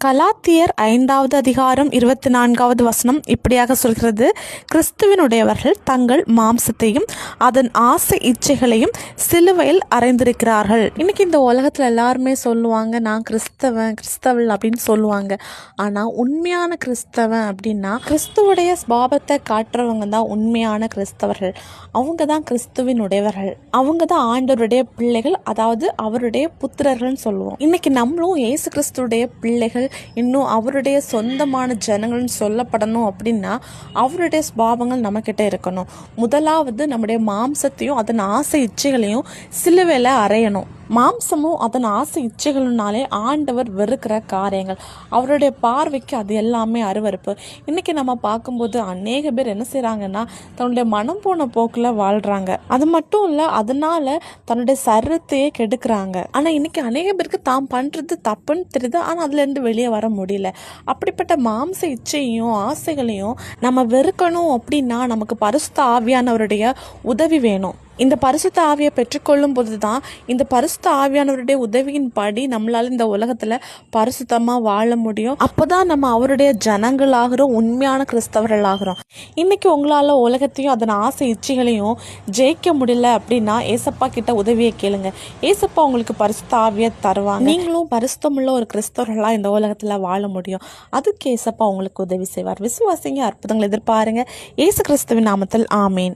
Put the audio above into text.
கலாத்தியர் 5வது அதிகாரம் 24வது வசனம் இப்படியாக சொல்கிறது, கிறிஸ்துவினுடையவர்கள் தங்கள் மாம்சத்தையும் அதன் ஆசை இச்சைகளையும் சிலுவையில் அறைந்திருக்கிறார்கள். இன்னைக்கு இந்த உலகத்தில் எல்லாருமே சொல்லுவாங்க, நான் கிறிஸ்தவள் அப்படின்னு சொல்லுவாங்க. ஆனால் உண்மையான கிறிஸ்தவன் அப்படின்னா கிறிஸ்துவுடைய ஸ்பாவத்தை காட்டுறவங்க தான் உண்மையான கிறிஸ்தவர்கள். அவங்க தான் கிறிஸ்துவினுடையவர்கள். அவங்க தான் ஆண்டவருடைய பிள்ளைகள், அதாவது அவருடைய புத்திரர்கள்னு சொல்லுவோம். இன்னைக்கு நம்மளும் இயேசு கிறிஸ்துடைய பிள்ளைகள், இன்னும் அவருடைய சொந்தமான ஜனங்கள்னு சொல்லப்படணும் அப்படின்னா அவருடைய ஸ்பாவங்கள் நம்மக்கிட்ட இருக்கணும். முதலாவது நம்முடைய மாம்சத்தையும் அதன் ஆசை இச்சைகளையும் சிலுவையில் அறையணும். மாம்சமும் அதன் ஆசை இச்சைகள்னாலே ஆண்டவர் வெறுக்கிற காரியங்கள், அவருடைய பார்வைக்கு அது எல்லாமே அருவருப்பு. இன்னைக்கு நம்ம பார்க்கும்போது அநேக பேர் என்ன செய்கிறாங்கன்னா தன்னுடைய மனம் போன போக்கில் வாழ்கிறாங்க. அது மட்டும் இல்லை, அதனால தன்னுடைய சரீரத்தையே கெடுக்கிறாங்க. ஆனால் இன்னைக்கு அநேக பேருக்கு தான் பண்ணுறது தப்புன்னு தெரியுது, ஆனால் அதுலேருந்து வெளியே வர முடியல. அப்படிப்பட்ட மாம்ச இச்சையும் ஆசைகளையும் நம்ம வெறுக்கணும் அப்படின்னா நமக்கு பரிசுத்த ஆவியானவருடைய உதவி வேணும். இந்த பரிசுத்த ஆவியை பெற்றுக்கொள்ளும் போது தான் இந்த பரிசுத்த ஆவியானவருடைய உதவியின் படி நம்மளால இந்த உலகத்தில் பரிசுத்தமாக வாழ முடியும். அப்போதான் நம்ம அவருடைய ஜனங்களாகிறோம், உண்மையான கிறிஸ்தவர்கள் ஆகிறோம். இன்னைக்கு உங்களால் உலகத்தையும் அதன் ஆசை இச்சைகளையும் ஜெயிக்க முடியல அப்படின்னா ஏசப்பா கிட்ட உதவியை கேளுங்க. ஏசப்பா உங்களுக்கு பரிசுத்த ஆவியை தருவாங்க. நீங்களும் பரிசுத்தமுள்ள ஒரு கிறிஸ்தவர்களாக இந்த உலகத்தில் வாழ முடியும். அதுக்கு ஏசப்பா உங்களுக்கு உதவி செய்வார். விசுவாசிங்க, அற்புதங்களை எதிர்பாருங்க. இயேசு கிறிஸ்துவின் நாமத்தில் ஆமேன்.